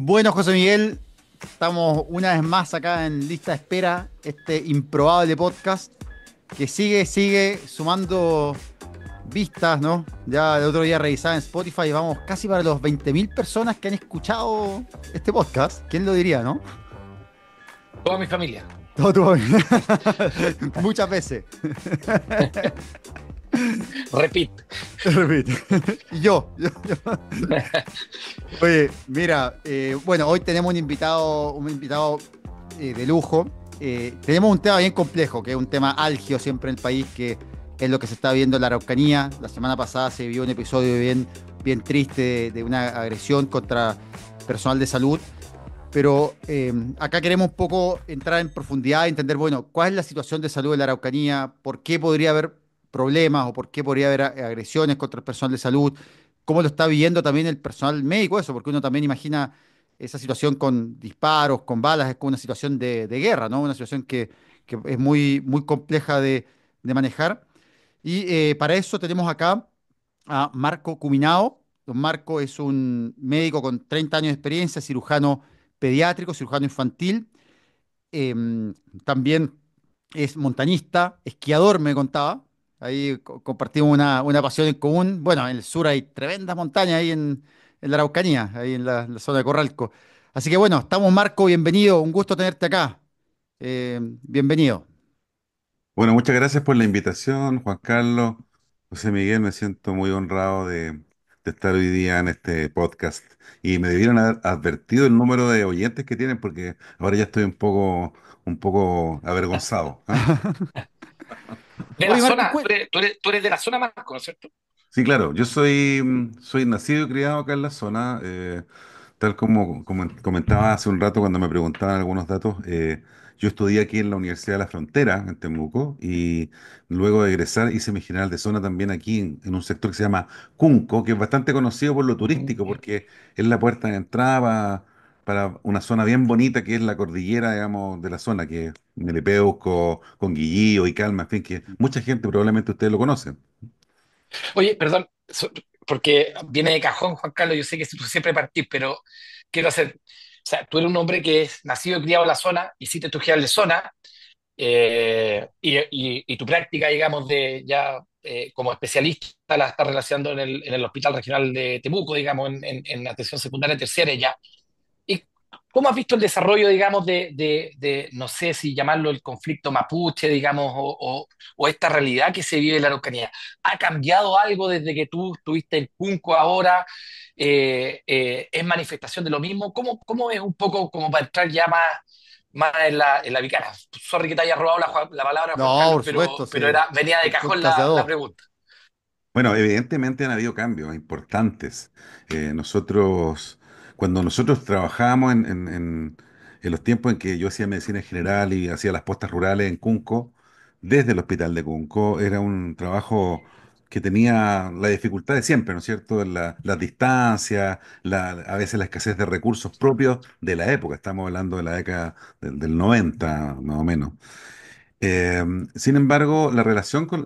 Bueno, José Miguel, estamos una vez más acá en lista de espera, este improbable podcast que sigue sumando vistas, ¿no? Ya el otro día revisaba en Spotify y vamos casi para los 20.000 personas que han escuchado este podcast. ¿Quién lo diría, no? Toda mi familia. Todo muchas veces. Repeat. Repite. Y yo. Oye, mira, bueno, hoy tenemos un invitado de lujo. Tenemos un tema bien complejo, que es un tema álgido siempre en el país, que es lo que se está viendo en la Araucanía. La semana pasada se vio un episodio bien triste de una agresión contra personal de salud. Pero acá queremos un poco entrar en profundidad, entender, bueno, cuál es la situación de salud de la Araucanía, por qué podría haber problemas o por qué podría haber agresiones contra el personal de salud, cómo lo está viviendo también el personal médico, eso, porque uno también imagina esa situación con disparos, con balas, es como una situación de guerra, ¿no? Una situación que es muy compleja de manejar. Y para eso tenemos acá a Marco Cuminao. Don Marco es un médico con 30 años de experiencia, cirujano pediátrico, cirujano infantil. También es montañista, esquiador, me contaba. Ahí compartimos una pasión en común. Bueno, en el sur hay tremendas montañas ahí en la Araucanía, ahí en la zona de Corralco. Así que bueno, estamos Marco, bienvenido, un gusto tenerte acá. Bienvenido. Bueno, muchas gracias por la invitación, Juan Carlos. José Miguel, me siento muy honrado de estar hoy día en este podcast. Y me debieron haber advertido el número de oyentes que tienen porque ahora ya estoy un poco avergonzado. ¿Ah? De la Oye, Marco, zona, tú eres de la zona, Marco, ¿no es cierto? Sí, claro, yo soy nacido y criado acá en la zona, tal como comentaba hace un rato cuando me preguntaban algunos datos. Yo estudié aquí en la Universidad de la Frontera, en Temuco, y luego de egresar hice mi general de zona también aquí en un sector que se llama Cunco, que es bastante conocido por lo turístico, porque es la puerta de entrada para una zona bien bonita que es la cordillera, digamos, de la zona, que es Melipeuco, Conguillío y Calma, en fin, que mucha gente probablemente ustedes lo conocen. Oye, perdón, porque viene de cajón, Juan Carlos, yo sé que tú siempre partís, pero quiero hacer, o sea, tú eres un hombre que es nacido y criado en la zona, hiciste tu general de zona, y tu práctica, digamos, de ya como especialista la estás relacionando en el Hospital Regional de Temuco, digamos, en atención secundaria y terciaria ya. ¿Y cómo has visto el desarrollo, digamos, no sé si llamarlo el conflicto mapuche, digamos, o esta realidad que se vive en la Araucanía? ¿Ha cambiado algo desde que tú estuviste en Cunco ahora? ¿Es manifestación de lo mismo? ¿Cómo es un poco como para entrar ya más en la picana? Sorry que te haya robado la palabra, Juan no, Carlos, por supuesto, pero sí. venía de Un cajón podcast de a la dos. pregunta. Bueno, evidentemente han habido cambios importantes. Cuando nosotros trabajábamos en los tiempos en que yo hacía medicina general y hacía las postas rurales en Cunco, desde el hospital de Cunco, era un trabajo que tenía la dificultad de siempre, ¿no es cierto? Las distancias, a veces la escasez de recursos propios de la época. Estamos hablando de la década del 90, más o menos. Eh, Sin embargo,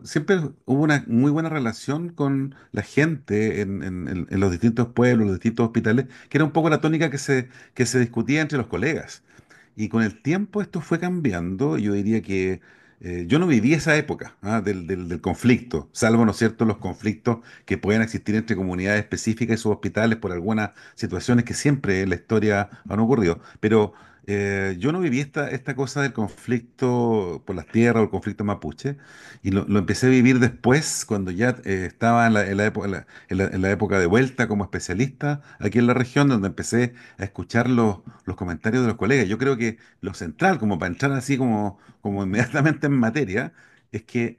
siempre hubo una muy buena relación con la gente en los distintos pueblos, los distintos hospitales, que era un poco la tónica que se discutía entre los colegas. Y con el tiempo esto fue cambiando. Yo diría que yo no viví esa época, del conflicto, salvo, ¿no es cierto?, los conflictos que pueden existir entre comunidades específicas y sus hospitales por algunas situaciones que siempre en la historia han ocurrido. Pero yo no viví esta cosa del conflicto por las tierras o el conflicto mapuche, y lo empecé a vivir después, cuando ya estaba en la época de vuelta como especialista aquí en la región, donde empecé a escuchar los comentarios de los colegas. Yo creo que lo central, como para entrar así como inmediatamente en materia, es que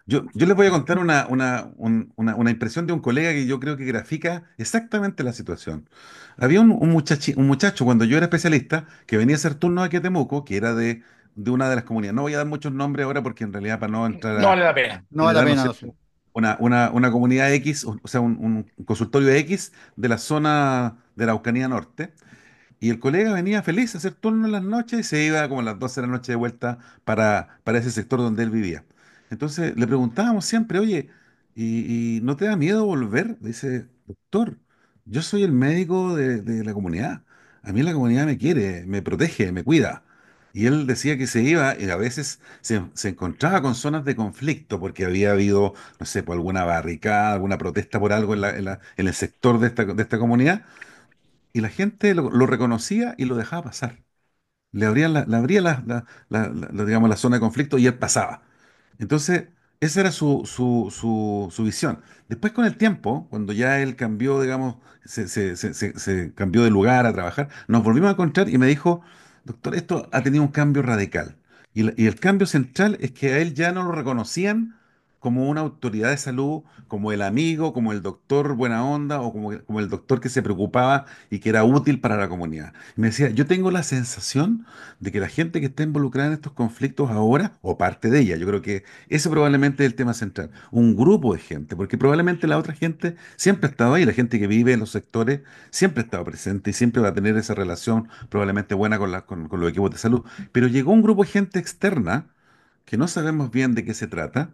yo les voy a contar una impresión de un colega que yo creo que grafica exactamente la situación. Había un muchacho cuando yo era especialista que venía a hacer turnos aquí a Temuco, que era de una de las comunidades. No voy a dar muchos nombres ahora porque en realidad para no entrar No a vale la pena. No vale la generar, ¿no es pena, no cierto?, sé. una comunidad X, o sea, un consultorio X de la zona de la Araucanía Norte. Y el colega venía feliz a hacer turno en las noches y se iba como a las 12 de la noche de vuelta para ese sector donde él vivía. Entonces le preguntábamos siempre, oye, ¿y no te da miedo volver? Dice, doctor, yo soy el médico de la comunidad. A mí la comunidad me quiere, me protege, me cuida. Y él decía que se iba y a veces se encontraba con zonas de conflicto porque había habido, no sé, por alguna barricada, alguna protesta por algo en el sector de esta comunidad y la gente lo reconocía y lo dejaba pasar. Le abría digamos, la zona de conflicto y él pasaba. Entonces, esa era su visión. Después, con el tiempo, cuando ya él cambió, digamos, se cambió de lugar a trabajar, nos volvimos a encontrar y me dijo, doctor, esto ha tenido un cambio radical. Y el cambio central es que a él ya no lo reconocían como una autoridad de salud, como el amigo, como el doctor buena onda o como el doctor que se preocupaba y que era útil para la comunidad. Y me decía, yo tengo la sensación de que la gente que está involucrada en estos conflictos ahora, o parte de ella, yo creo que ese probablemente es el tema central, un grupo de gente, porque probablemente la otra gente siempre ha estado ahí, la gente que vive en los sectores siempre ha estado presente y siempre va a tener esa relación probablemente buena con los equipos de salud, pero llegó un grupo de gente externa que no sabemos bien de qué se trata.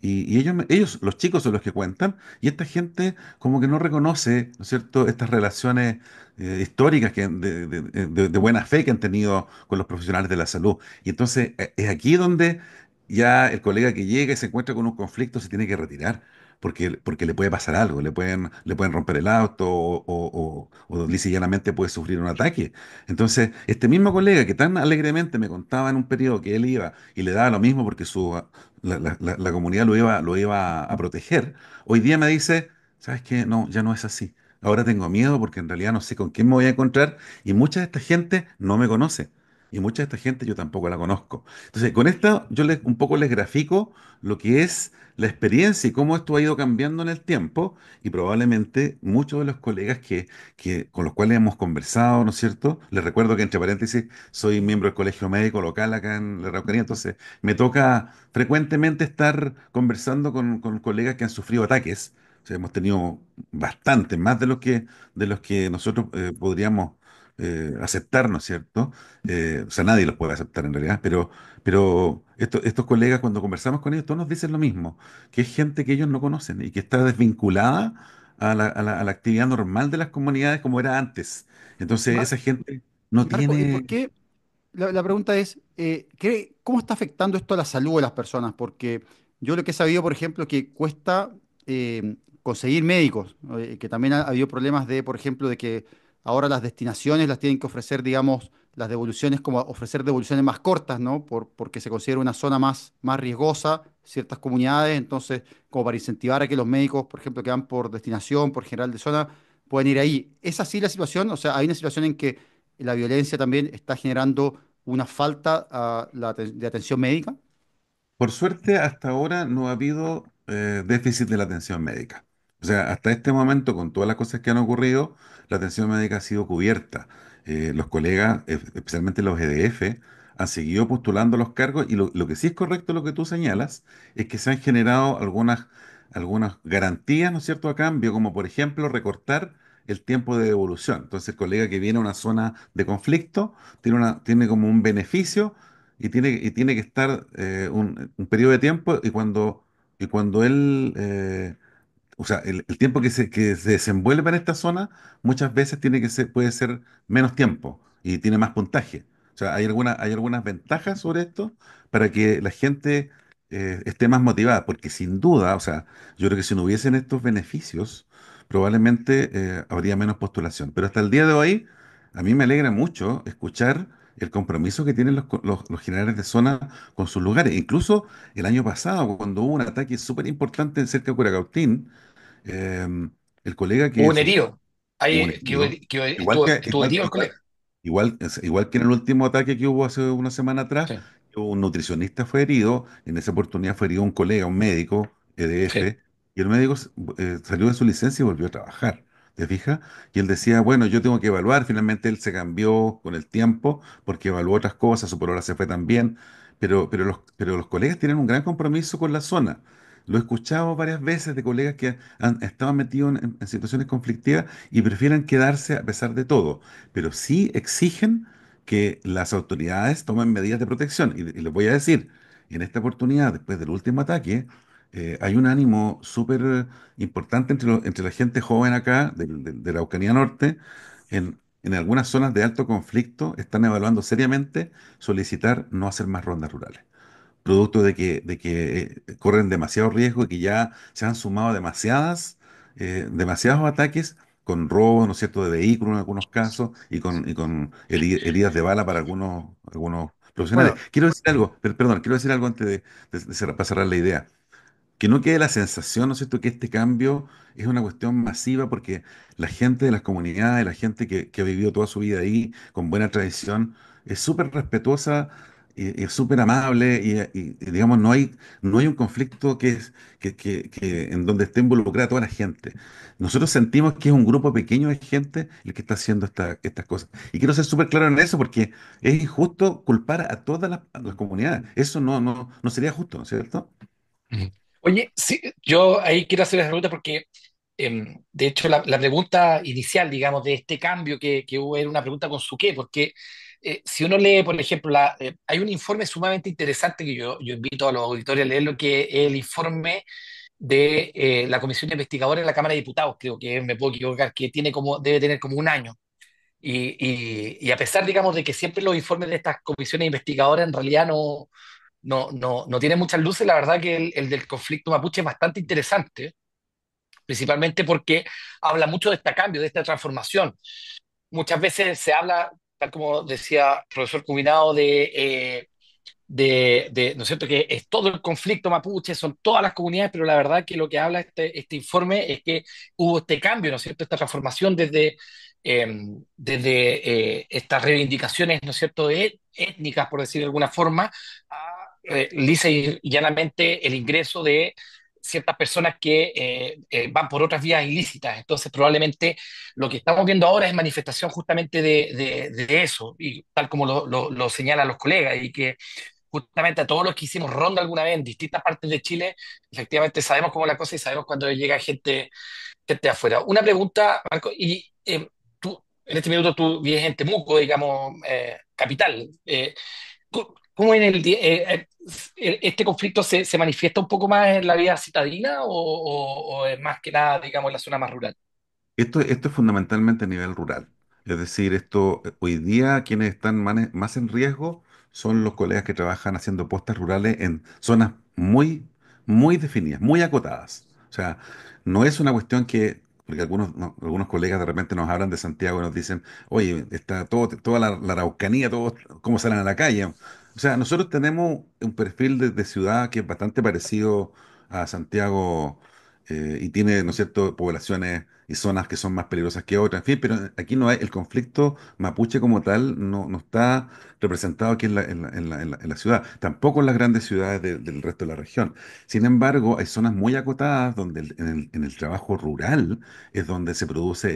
Y ellos, los chicos son los que cuentan, y esta gente como que no reconoce, ¿no es cierto?, estas relaciones históricas de buena fe que han tenido con los profesionales de la salud. Y entonces es aquí donde ya el colega que llega y se encuentra con un conflicto se tiene que retirar, porque le puede pasar algo, le pueden romper el auto o lisa y llanamente puede sufrir un ataque. Entonces, este mismo colega que tan alegremente me contaba en un periodo que él iba y le daba lo mismo porque la comunidad lo iba a proteger, hoy día me dice, ¿sabes qué? No, ya no es así. Ahora tengo miedo porque en realidad no sé con quién me voy a encontrar y mucha de esta gente no me conoce. Y mucha de esta gente yo tampoco la conozco. Entonces, con esto un poco les grafico lo que es la experiencia y cómo esto ha ido cambiando en el tiempo y probablemente muchos de los colegas con los cuales hemos conversado, ¿no es cierto? Les recuerdo que entre paréntesis soy miembro del Colegio Médico local acá en la Araucanía, entonces me toca frecuentemente estar conversando con colegas que han sufrido ataques. O sea, hemos tenido bastante, más de los que nosotros podríamos aceptar, ¿no es cierto? O sea, nadie los puede aceptar en realidad, pero estos colegas cuando conversamos con ellos, todos nos dicen lo mismo, que es gente que ellos no conocen y que está desvinculada a la actividad normal de las comunidades como era antes. Entonces, esa gente no Marco, ¿y por tiene. qué? La pregunta es, ¿cómo está afectando esto a la salud de las personas? Porque yo lo que he sabido, por ejemplo, que cuesta conseguir médicos, que también ha habido problemas de, por ejemplo, de que ahora las destinaciones las tienen que ofrecer, digamos, las devoluciones, como ofrecer devoluciones más cortas, ¿no? Porque se considera una zona más riesgosa, ciertas comunidades, entonces, como para incentivar a que los médicos, por ejemplo, que van por destinación, por general de zona, puedan ir ahí. ¿Es así la situación? O sea, hay una situación en que la violencia también está generando una falta de atención médica. Por suerte, hasta ahora no ha habido déficit de la atención médica. O sea, hasta este momento, con todas las cosas que han ocurrido, la atención médica ha sido cubierta. Los colegas, especialmente los EDF, han seguido postulando los cargos y lo que sí es correcto, lo que tú señalas, es que se han generado algunas garantías, ¿no es cierto?, a cambio, como por ejemplo recortar el tiempo de devolución. Entonces, el colega que viene a una zona de conflicto tiene como un beneficio y tiene que estar un periodo de tiempo y cuando él, o sea, el tiempo que se desenvuelve en esta zona muchas veces puede ser menos tiempo y tiene más puntaje. O sea, hay algunas ventajas sobre esto para que la gente esté más motivada, porque sin duda, o sea, yo creo que si no hubiesen estos beneficios, probablemente habría menos postulación. Pero hasta el día de hoy, a mí me alegra mucho escuchar el compromiso que tienen los generales de zona con sus lugares. Incluso el año pasado, cuando hubo un ataque súper importante cerca de Curacautín, eh, el colega Hubo que un sufrió herido. hubo un Ahí herido, igual que estuvo herido el colega. igual que en el último ataque que hubo hace una semana atrás, Sí, un nutricionista fue herido, en esa oportunidad fue herido un colega, un médico, sí. EDF, y el médico salió de su licencia y volvió a trabajar. ¿Te fijas? Y él decía, bueno, yo tengo que evaluar, finalmente él se cambió con el tiempo porque evaluó otras cosas, su polola se fue también, pero los colegas tienen un gran compromiso con la zona. Lo he escuchado varias veces de colegas que han estado metidos en situaciones conflictivas y prefieren quedarse a pesar de todo, pero sí exigen que las autoridades tomen medidas de protección. Y les voy a decir, en esta oportunidad, después del último ataque, hay un ánimo súper importante entre la gente joven acá, de la Araucanía Norte, en algunas zonas de alto conflicto, están evaluando seriamente solicitar no hacer más rondas rurales producto de que corren demasiado riesgo y que ya se han sumado demasiados ataques con robo, ¿no es cierto?, de vehículos en algunos casos y con heridas de bala para algunos profesionales. Bueno, Quiero decir algo, perdón, quiero decir algo antes de cerrar, para cerrar la idea que no quede la sensación, ¿no es cierto?, que este cambio es una cuestión masiva porque la gente de las comunidades, la gente que ha vivido toda su vida ahí con buena tradición, es súper respetuosa y es súper amable y, digamos, no hay un conflicto en donde esté involucrada toda la gente. Nosotros sentimos que es un grupo pequeño de gente el que está haciendo estas cosas. Y quiero ser súper claro en eso porque es injusto culpar a todas las comunidades. Eso no sería justo, ¿no es cierto? Ujú. Oye, sí, yo ahí quiero hacer esa pregunta porque, de hecho, la pregunta inicial, digamos, de este cambio que hubo era una pregunta con su qué, porque si uno lee, por ejemplo, hay un informe sumamente interesante que yo invito a los auditores a leerlo, que es el informe de la Comisión Investigadora de la Cámara de Diputados, creo que me puedo equivocar, que debe tener como un año. Y a pesar, digamos, de que siempre los informes de estas comisiones investigadoras en realidad no tienen muchas luces, la verdad que el del conflicto mapuche es bastante interesante, principalmente porque habla mucho de este cambio, de esta transformación. Muchas veces se habla, tal como decía el profesor Cubinado, ¿no es cierto?, que es todo el conflicto mapuche, son todas las comunidades, pero la verdad que lo que habla este informe es que hubo este cambio, ¿no es cierto?, esta transformación desde estas reivindicaciones, ¿no es cierto?, étnicas, por decir de alguna forma, a lisa y llanamente el ingreso de ciertas personas que van por otras vías ilícitas. Entonces, probablemente lo que estamos viendo ahora es manifestación justamente de eso, y tal como lo señalan los colegas, y que justamente a todos los que hicimos ronda alguna vez en distintas partes de Chile, efectivamente sabemos cómo es la cosa y sabemos cuando llega gente de afuera. Una pregunta, Marco, y tú, en este minuto tú vives en Temuco, digamos, capital. ¿Cómo en este conflicto se manifiesta un poco más en la vida citadina o es más que nada, digamos, en la zona más rural? Esto es fundamentalmente a nivel rural. Es decir, hoy día quienes están más en riesgo son los colegas que trabajan haciendo postas rurales en zonas muy definidas, muy acotadas. O sea, no es una cuestión porque algunos, algunos colegas de repente nos hablan de Santiago y nos dicen, oye, está toda la Araucanía, todos, ¿cómo salen a la calle? O sea, nosotros tenemos un perfil de ciudad que es bastante parecido a Santiago y tiene, ¿no es cierto?, poblaciones y zonas que son más peligrosas que otras, en fin, pero aquí no hay, el conflicto mapuche como tal no está representado aquí en la ciudad, tampoco en las grandes ciudades del resto de la región. Sin embargo, hay zonas muy acotadas donde en el trabajo rural es donde se produce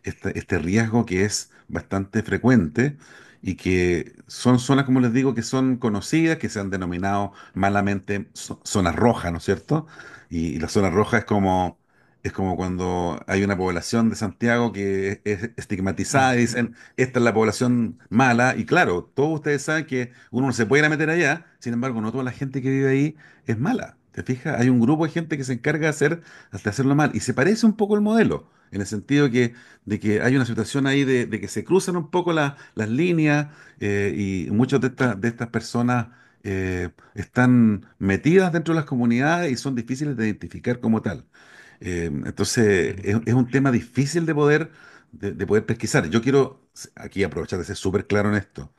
este riesgo que es bastante frecuente. Y que son zonas, como les digo, que son conocidas, que se han denominado malamente zonas rojas, ¿no es cierto? Y la zona roja es como cuando hay una población de Santiago que es estigmatizada y dicen, esta es la población mala. Y claro, todos ustedes saben que uno no se puede ir a meter allá, sin embargo, no toda la gente que vive ahí es mala. ¿Te fijas? Hay un grupo de gente que se encarga de hacerlo mal. Y se parece un poco el modelo, en el sentido de que hay una situación ahí de que se cruzan un poco las líneas y muchas de estas personas están metidas dentro de las comunidades y son difíciles de identificar como tal. Entonces, es un tema difícil de poder pesquisar. Yo quiero aquí aprovechar de ser súper claro en esto.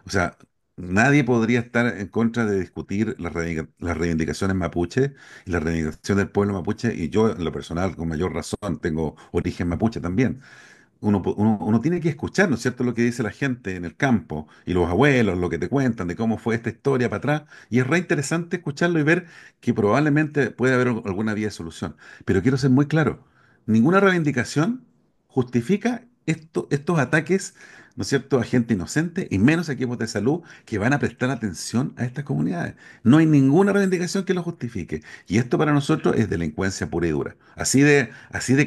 O sea, nadie podría estar en contra de discutir las reivindicaciones mapuche y la reivindicación del pueblo mapuche, y yo, en lo personal, con mayor razón, tengo origen mapuche también. Uno tiene que escuchar, ¿no es cierto?, lo que dice la gente en el campo y los abuelos, lo que te cuentan de cómo fue esta historia para atrás. Y es re interesante escucharlo y ver que probablemente puede haber alguna vía de solución. Pero quiero ser muy claro, ninguna reivindicación justifica estos ataques, ¿no es cierto?, a gente inocente y menos a equipos de salud que van a prestar atención a estas comunidades. No hay ninguna reivindicación que lo justifique. Y esto para nosotros es delincuencia pura y dura. Así de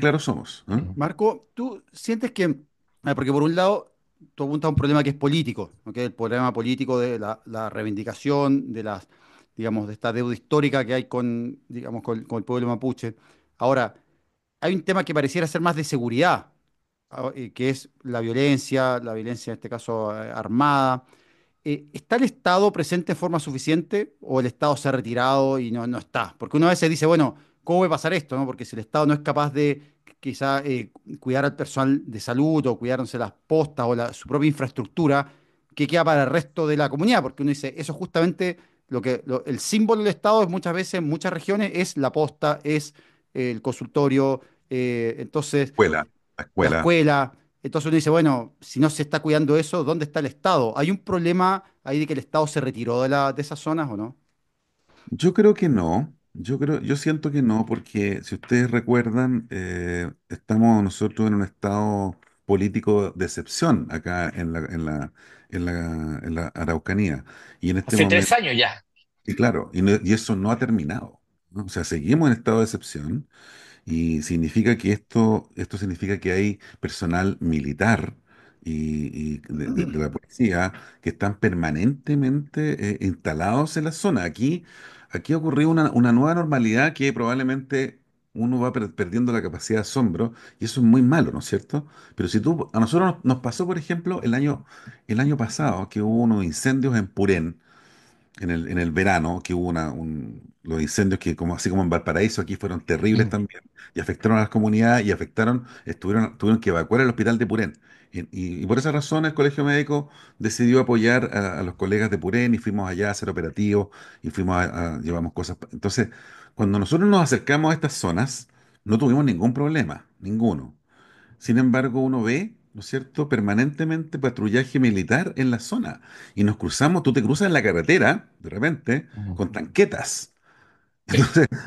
claro somos, ¿no? Marco, ¿tú sientes que, porque por un lado, tú apuntas a un problema que es político, ¿ok? El problema político de la reivindicación de las digamos, de esta deuda histórica que hay con, digamos, con el pueblo mapuche. Ahora, hay un tema que pareciera ser más de seguridad, que es la violencia en este caso armada. ¿Está el Estado presente en forma suficiente o el Estado se ha retirado y no está? Porque uno a veces dice, bueno, ¿cómo puede pasar esto, no? Porque si el Estado no es capaz de quizá cuidar al personal de salud o cuidarse las postas o su propia infraestructura, ¿qué queda para el resto de la comunidad? Porque uno dice, eso es justamente el símbolo del Estado es muchas veces, en muchas regiones, es la posta, es el consultorio, entonces Escuela, la la escuela. escuela. Entonces uno dice, bueno, si no se está cuidando eso, ¿dónde está el Estado? ¿Hay un problema ahí de que el Estado se retiró de esas zonas o no? Yo creo que no. Yo siento que no, porque si ustedes recuerdan, estamos nosotros en un estado político de excepción acá en la Araucanía. Y en este Hace tres momento, años ya. y claro, y eso no ha terminado, ¿no? O sea, seguimos en estado de excepción. Y significa que esto significa que hay personal militar y de la policía que están permanentemente instalados en la zona. Aquí ha ocurrido una nueva normalidad que probablemente uno va perdiendo la capacidad de asombro y eso es muy malo, ¿no es cierto? Pero si tú, a nosotros nos pasó, por ejemplo, el año pasado que hubo unos incendios en Purén en el verano, que hubo los incendios que, como, así como en Valparaíso, aquí fueron terribles también, y afectaron a las comunidades y tuvieron que evacuar el hospital de Purén. Y por esa razón el Colegio Médico decidió apoyar a los colegas de Purén y fuimos allá a hacer operativos y llevamos cosas. Entonces, cuando nosotros nos acercamos a estas zonas, no tuvimos ningún problema, ninguno. Sin embargo, uno ve, ¿no es cierto?, permanentemente patrullaje militar en la zona. Y nos cruzamos, tú te cruzas en la carretera, de repente, Ujú. con tanquetas. Sí.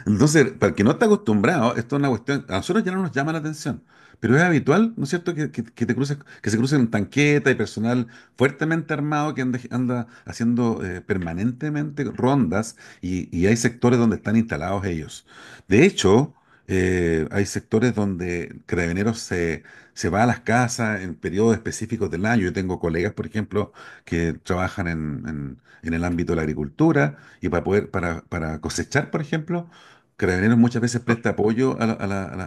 Entonces, para el que no está acostumbrado, esto es una cuestión, a nosotros ya no nos llama la atención, pero es habitual, ¿no es cierto?, que te cruces, que se crucen tanqueta y personal fuertemente armado que anda haciendo permanentemente rondas y hay sectores donde están instalados ellos. De hecho, hay sectores donde Carabineros se va a las casas en periodos específicos del año. Yo tengo colegas, por ejemplo, que trabajan en el ámbito de la agricultura y para cosechar, por ejemplo, Carabineros muchas veces presta apoyo a las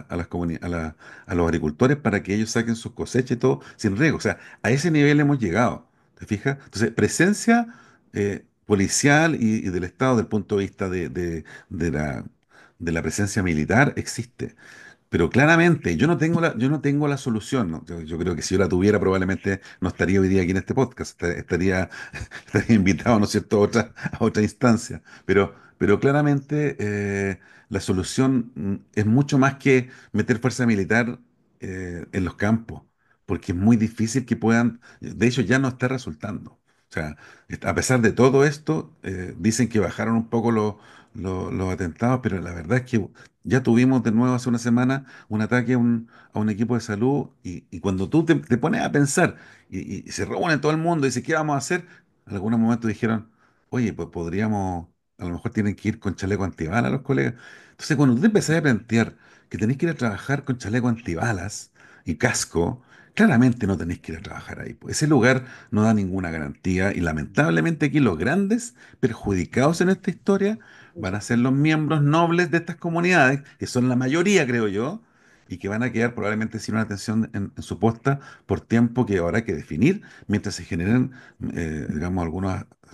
a los agricultores para que ellos saquen sus cosechas y todo sin riesgo. O sea, a ese nivel hemos llegado. ¿Te fijas? Entonces, presencia policial y del Estado, del punto de vista de de la presencia militar, existe. Pero claramente, yo no tengo la solución, ¿no? Yo creo que si yo la tuviera, probablemente no estaría hoy día aquí en este podcast, estaría invitado, ¿no es cierto?, a otra instancia. Pero claramente la solución es mucho más que meter fuerza militar en los campos, porque es muy difícil que puedan, de hecho ya no está resultando. O sea, a pesar de todo esto, dicen que bajaron un poco los atentados, pero la verdad es que ya tuvimos de nuevo hace una semana un ataque a un equipo de salud y cuando tú te pones a pensar y se reúne todo el mundo y dice, ¿qué vamos a hacer? En algún momento dijeron, oye, pues podríamos, a lo mejor tienen que ir con chaleco antibalas los colegas. Entonces, cuando tú te empezás a plantear que tenés que ir a trabajar con chaleco antibalas y casco, claramente no tenés que ir a trabajar ahí, pues. Ese lugar no da ninguna garantía y lamentablemente aquí los grandes perjudicados en esta historia van a ser los miembros nobles de estas comunidades, que son la mayoría, creo yo, y que van a quedar probablemente sin una atención en su posta por tiempo que habrá que definir mientras se generen, digamos,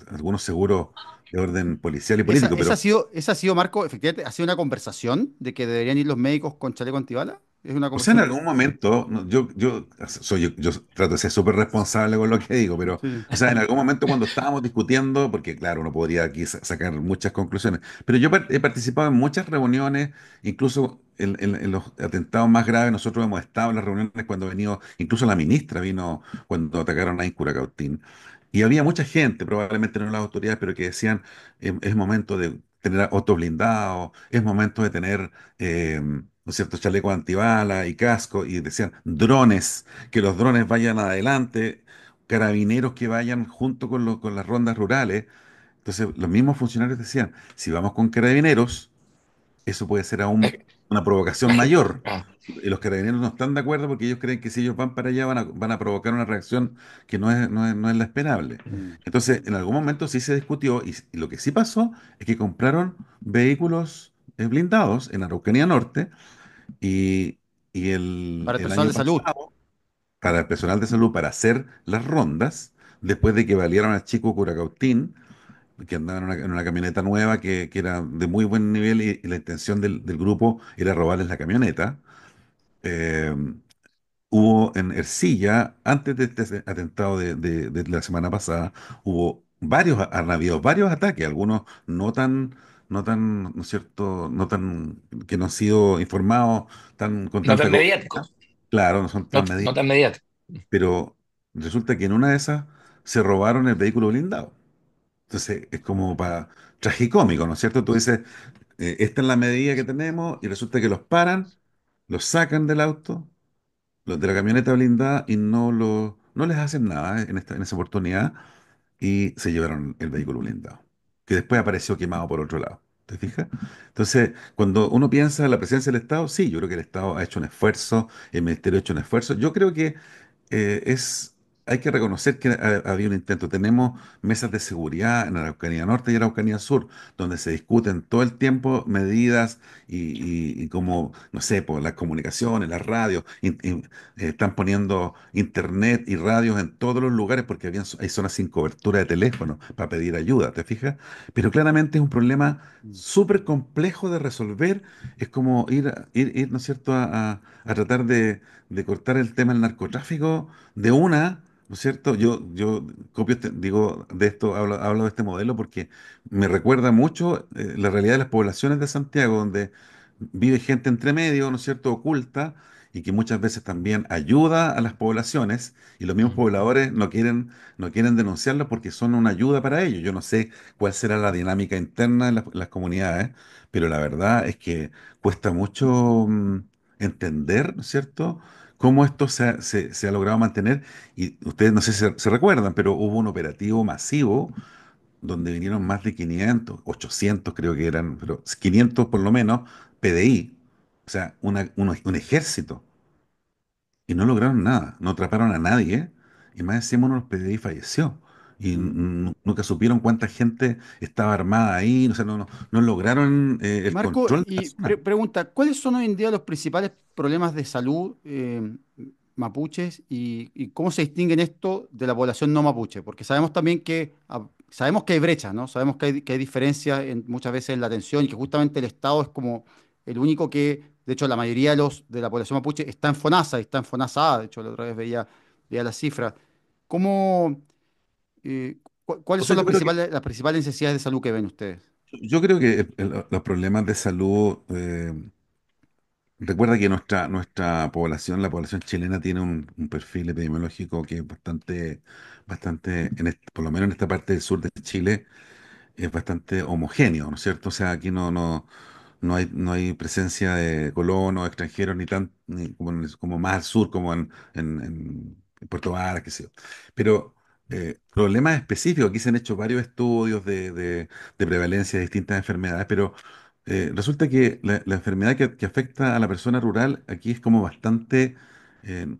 algunos seguros de orden policial y político. Pero Esa ha sido, Marco, efectivamente, ha sido una conversación de que deberían ir los médicos con chaleco antibala. ¿Es una o sea, en conversación? algún momento, no, yo trato de ser súper responsable con lo que digo, pero, Sí. o sea, en algún momento cuando estábamos discutiendo, porque claro, uno podría aquí sacar muchas conclusiones, pero yo he participado en muchas reuniones, incluso en los atentados más graves, nosotros hemos estado en las reuniones cuando ha venido, incluso la ministra vino cuando atacaron a Cautín, y había mucha gente, probablemente no las autoridades, pero que decían, es momento de tener autos blindados, es momento de tener ¿no es cierto?, chalecos antibala y casco, y decían drones, que los drones vayan adelante, carabineros que vayan junto con las rondas rurales. Entonces, los mismos funcionarios decían, si vamos con carabineros, eso puede ser aún una provocación mayor. Ah, Y los carabineros no están de acuerdo porque ellos creen que si ellos van para allá van a provocar una reacción que no es la esperable. Mm. Entonces, en algún momento sí se discutió y lo que sí pasó es que compraron vehículos blindados en Araucanía Norte y, y Para el el personal año de salud. pasado para el personal de salud para hacer las rondas, después de que valieron al chico Curacautín, que andaba en una camioneta nueva que era de muy buen nivel y la intención del grupo era robarles la camioneta. eh, Hubo en Ercilla, antes de este atentado de la semana pasada, han habido varios ataques, algunos no tan, ¿no es cierto?, que no han sido informados con no tanta tan cobertura. mediáticos, Claro, no son no, tan no medidos, tan mediáticos. pero resulta que en una de esas se robaron el vehículo blindado. Entonces es como para tragicómico, ¿no es cierto? Tú dices, esta es la medida que tenemos y resulta que los paran, los sacan del auto, los de la camioneta blindada y no les hacen nada en esa oportunidad y se llevaron el vehículo blindado, que después apareció quemado por otro lado. ¿Te fijas? Entonces, cuando uno piensa en la presencia del Estado, sí, yo creo que el Estado ha hecho un esfuerzo, el Ministerio ha hecho un esfuerzo. Yo creo que eh, es, hay que reconocer que había un intento. Tenemos mesas de seguridad en Araucanía Norte y Araucanía Sur, donde se discuten todo el tiempo medidas y como, no sé, por las comunicaciones, las radios, están poniendo internet y radios en todos los lugares porque hay zonas sin cobertura de teléfono para pedir ayuda, ¿te fijas? Pero claramente es un problema Mm. súper complejo de resolver. Es como ir, ¿no es cierto?, a tratar de cortar el tema del narcotráfico de una, ¿no es cierto? Yo copio, digo, de esto, hablo de este modelo porque me recuerda mucho la realidad de las poblaciones de Santiago, donde vive gente entre medio, ¿no es cierto?, oculta, y que muchas veces también ayuda a las poblaciones, y los mismos Mm. pobladores no quieren denunciarlo porque son una ayuda para ellos. Yo no sé cuál será la dinámica interna en las comunidades, pero la verdad es que cuesta mucho entender, ¿no es cierto?, cómo esto se ha logrado mantener. Y ustedes no sé si se recuerdan, pero hubo un operativo masivo donde vinieron más de 500, 800 creo que eran, pero 500 por lo menos, PDI, o sea, un ejército, y no lograron nada, no atraparon a nadie, y más encima uno de los PDI falleció. Y Mm. nunca supieron cuánta gente estaba armada ahí, o sea, no lograron el Marco, control de la y zona. pregunta, ¿cuáles son hoy en día los principales problemas de salud mapuches y cómo se distinguen esto de la población no mapuche? Porque sabemos también sabemos que hay brechas, ¿no? Sabemos que hay diferencias muchas veces en la atención y que justamente el Estado es como el único que, de hecho, la mayoría de la población mapuche está en FONASA y está en FONASA A, de hecho, la otra vez veía las cifras. ¿Cómo, O cuáles sea, son yo creo que, las principales necesidades de salud que ven ustedes? yo creo que los problemas de salud, recuerda que nuestra población, la población chilena, tiene un perfil epidemiológico que es bastante, por lo menos en esta parte del sur de Chile, es bastante homogéneo, ¿no es cierto? O sea, aquí no hay presencia de colonos, extranjeros, ni como más al sur, como en Puerto Varas, qué sé yo. Pero problemas específicos, aquí se han hecho varios estudios de prevalencia de distintas enfermedades, pero resulta que la enfermedad que afecta a la persona rural aquí es como bastante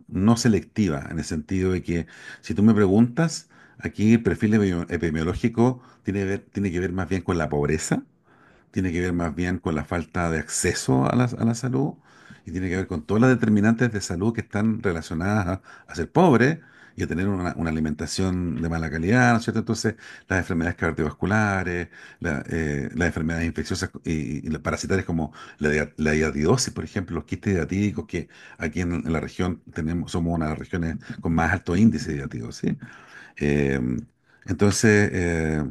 no selectiva, en el sentido de que si tú me preguntas, aquí el perfil epidemiológico tiene que ver más bien con la pobreza, tiene que ver más bien con la falta de acceso a la salud y tiene que ver con todas las determinantes de salud que están relacionadas a ser pobre y a tener una alimentación de mala calidad, ¿no es cierto? Entonces, las enfermedades cardiovasculares, las enfermedades infecciosas y las parasitarias como la hiatidosis, por ejemplo, los quistes hiatídicos, que aquí en la región somos una de las regiones con más alto índice de hiatidosis. Eh, entonces,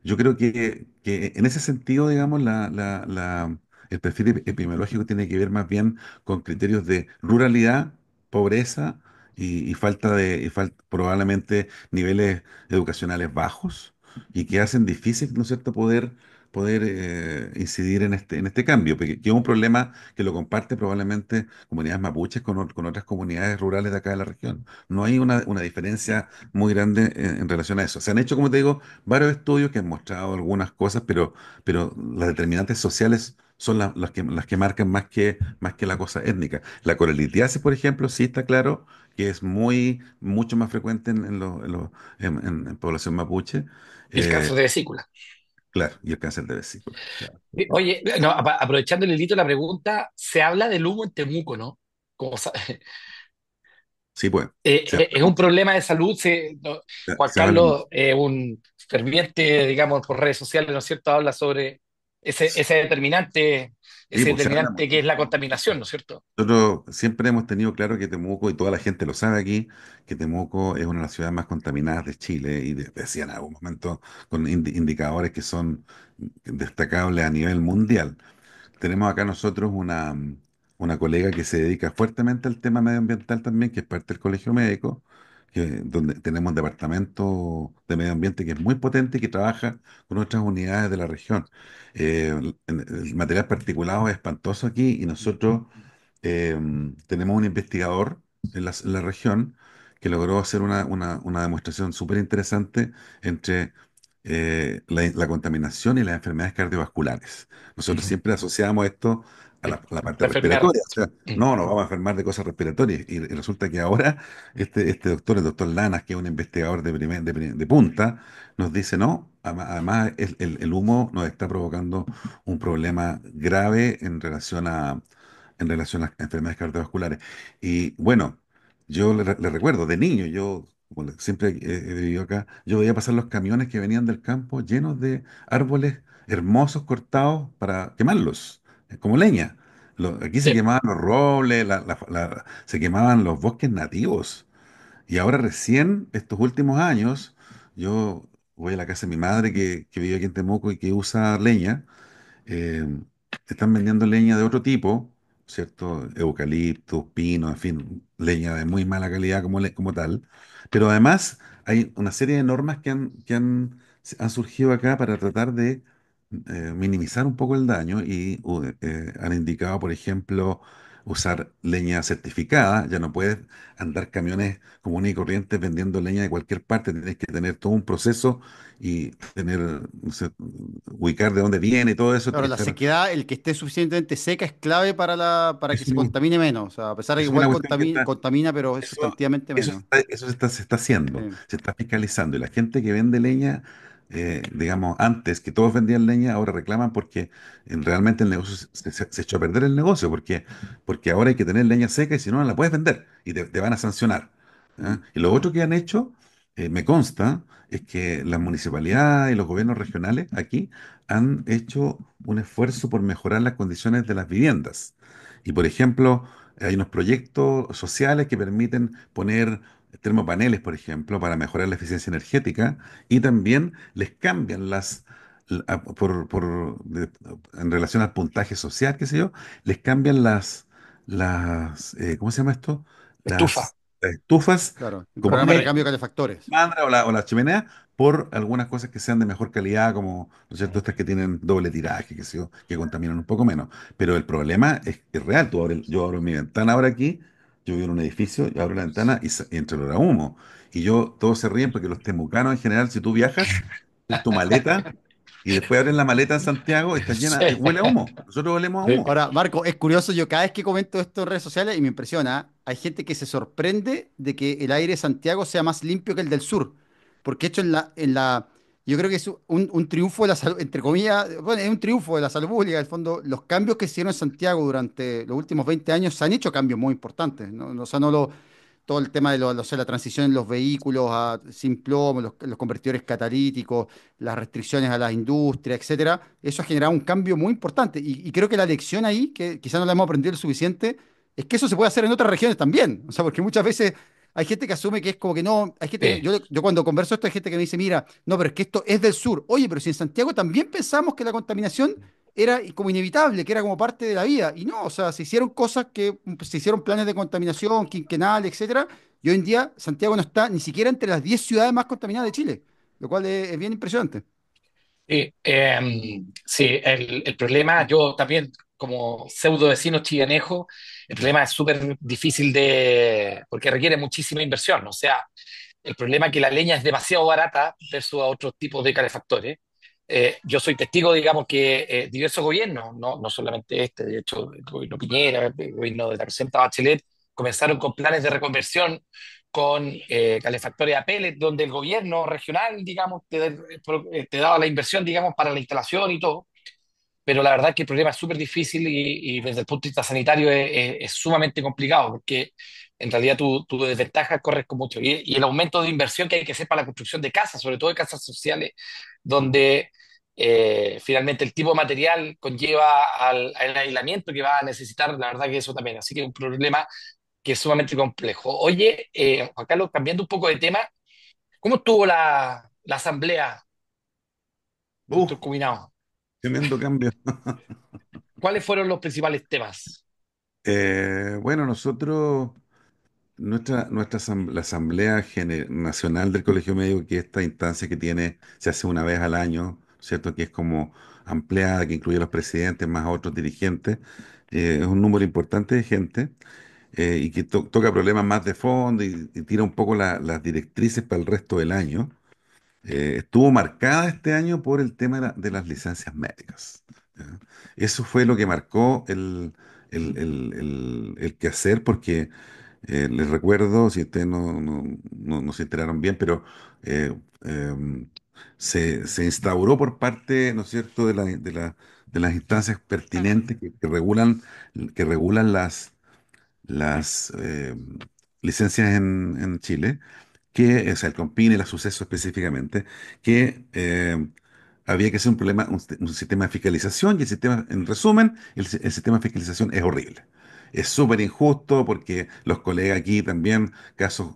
yo creo que en ese sentido, digamos, el perfil epidemiológico tiene que ver más bien con criterios de ruralidad, pobreza y probablemente niveles educacionales bajos y que hacen difícil, ¿no es cierto?, poder incidir en este cambio, que es un problema que lo comparte probablemente comunidades mapuches con otras comunidades rurales de acá de la región. No hay una diferencia muy grande en relación a eso. Se han hecho, como te digo, varios estudios que han mostrado algunas cosas, pero las determinantes sociales son las que marcan más que la cosa étnica. La corelitiasis, por ejemplo, sí está claro que es mucho más frecuente en población mapuche. El Eh, cáncer de vesícula. claro, y el cáncer de vesícula. Claro. Oye, no, aprovechando el hilito de la pregunta, se habla del humo en Temuco, ¿no? Como Sí, pues, es un problema de salud. Juan se habla Carlos, un ferviente, digamos, por redes sociales, ¿no es cierto?, habla sobre sí, ese pues, se habla determinante que es la muchísimo. contaminación, ¿no es cierto? Nosotros siempre hemos tenido claro que Temuco, y toda la gente lo sabe aquí, que Temuco es una de las ciudades más contaminadas de Chile y decían en algún momento con indicadores que son destacables a nivel mundial. Tenemos acá nosotros una colega que se dedica fuertemente al tema medioambiental también, que es parte del Colegio Médico, donde tenemos un departamento de medio ambiente que es muy potente y que trabaja con otras unidades de la región. El material particulado es espantoso aquí y nosotros eh, tenemos un investigador en la región que logró hacer una demostración súper interesante entre la contaminación y las enfermedades cardiovasculares. Nosotros Ujú. siempre asociamos esto a Sí. la parte La enfermedad. respiratoria, o sea, Mm. no, nos vamos a enfermar de cosas respiratorias. Y resulta que ahora este doctor, el doctor Lanas, que es un investigador de punta, nos dice, no, además el humo nos está provocando un problema grave en relación a enfermedades cardiovasculares. Y bueno, yo le recuerdo, de niño, yo como siempre he vivido acá, yo veía pasar los camiones que venían del campo llenos de árboles hermosos cortados para quemarlos, como leña. Aquí se Sí. quemaban los robles, se quemaban los bosques nativos. Y ahora recién, estos últimos años, yo voy a la casa de mi madre que vive aquí en Temuco y que usa leña, eh, están vendiendo leña de otro tipo, ¿cierto? Eucaliptus, pino, en fin, leña de muy mala calidad como tal. Pero además hay una serie de normas han surgido acá para tratar de minimizar un poco el daño y han indicado, por ejemplo, usar leña certificada. Ya no puedes andar camiones comunes y corrientes vendiendo leña de cualquier parte. Tienes que tener todo un proceso y tener, no sé, ubicar de dónde viene y todo eso, Claro, la estar, sequedad, el que esté suficientemente seca es clave para que eso, se contamine menos. O sea, a pesar de que eso es una igual cuestión que está, contamina, pero es eso, sustantivamente menos. se está haciendo, Sí. se está fiscalizando. Y la gente que vende leña, digamos, antes que todos vendían leña, ahora reclaman porque realmente el negocio se echó a perder el negocio, porque ahora hay que tener leña seca y si no, no la puedes vender y te van a sancionar. Mm. ¿Ah? Y lo otro que han hecho, me consta, es que las municipalidades y los gobiernos regionales aquí han hecho un esfuerzo por mejorar las condiciones de las viviendas. Y por ejemplo, hay unos proyectos sociales que permiten poner termopaneles, por ejemplo, para mejorar la eficiencia energética y también les cambian en relación al puntaje social, qué sé yo, les cambian ¿cómo se llama esto? Estufa. Las estufas Claro, el como programa de recambio de calefactores. mandra o la chimenea por algunas cosas que sean de mejor calidad, como, ¿no es cierto?, estas que tienen doble tiraje, que, sé yo, que contaminan un poco menos. Pero el problema es real. Yo abro mi ventana ahora aquí, yo vivo en un edificio, yo abro la ventana y entra olor a humo. Y todos se ríen porque los temucanos en general, si tú viajas, en tu maleta y después abres la maleta en Santiago, está llena, Sí. huele a humo. Nosotros olemos a Sí. humo. Ahora, Marco, es curioso, yo cada vez que comento esto en redes sociales y me impresiona, hay gente que se sorprende de que el aire de Santiago sea más limpio que el del sur. Porque hecho yo creo que es un triunfo de la salud, entre comillas, bueno, es un triunfo de la salud pública. En el fondo, los cambios que se hicieron en Santiago durante los últimos 20 años se han hecho cambios muy importantes, ¿no? O sea, todo el tema de o sea, la transición en los vehículos sin plomo, los convertidores catalíticos, las restricciones a las industrias, etcétera, eso ha generado un cambio muy importante. Y creo que la lección ahí, que quizás no la hemos aprendido lo suficiente, es que eso se puede hacer en otras regiones también. O sea, porque muchas veces hay gente que asume que es como que no, hay gente Sí. yo cuando converso esto hay gente que me dice, mira, no, pero es que esto es del sur. Oye, pero si en Santiago también pensamos que la contaminación era como inevitable, que era como parte de la vida. Y no, o sea, se hicieron cosas se hicieron planes de contaminación, quinquenal, etcétera. Y hoy en día Santiago no está ni siquiera entre las 10 ciudades más contaminadas de Chile, lo cual es bien impresionante. Sí, sí, el problema, yo también como pseudo vecino chilenejo, el problema es súper difícil porque requiere muchísima inversión. O sea, el problema es que la leña es demasiado barata versus a otros tipos de calefactores. Yo soy testigo, digamos, que diversos gobiernos, no solamente este, de hecho, el gobierno Piñera, el gobierno de la presidenta Bachelet, comenzaron con planes de reconversión, con calefactores a pellet, donde el gobierno regional, digamos, te daba la inversión, digamos, para la instalación y todo. Pero la verdad es que el problema es súper difícil y desde el punto de vista sanitario es sumamente complicado, porque en realidad tu desventaja corres con mucho. Y el aumento de inversión que hay que hacer para la construcción de casas, sobre todo de casas sociales, donde finalmente el tipo de material conlleva al aislamiento que va a necesitar, la verdad que eso también. Así que es un problema que es sumamente complejo. Oye, Juan Carlos, cambiando un poco de tema, ¿cómo estuvo la asamblea, ¡Uh! doctor Cuminao? Tremendo cambio. ¿Cuáles fueron los principales temas? Bueno, nosotros, la Asamblea Nacional del Colegio Médico, que es esta instancia que tiene, se hace una vez al año, ¿cierto? Que es como ampliada, que incluye a los presidentes más a otros dirigentes, es un número importante de gente y que toca problemas más de fondo y tira un poco las directrices para el resto del año. Estuvo marcada este año por el tema de las licencias médicas. ¿Ya? Eso fue lo que marcó el quehacer, porque les recuerdo, si ustedes no se enteraron bien, pero eh, em, se instauró por parte, ¿no es cierto?, de las instancias pertinentes que regulan las licencias en Chile, que es el COMPIN y el suceso específicamente, que había que hacer un problema, un sistema de fiscalización, y el sistema, en resumen, el sistema de fiscalización es horrible. Es súper injusto porque los colegas aquí también, casos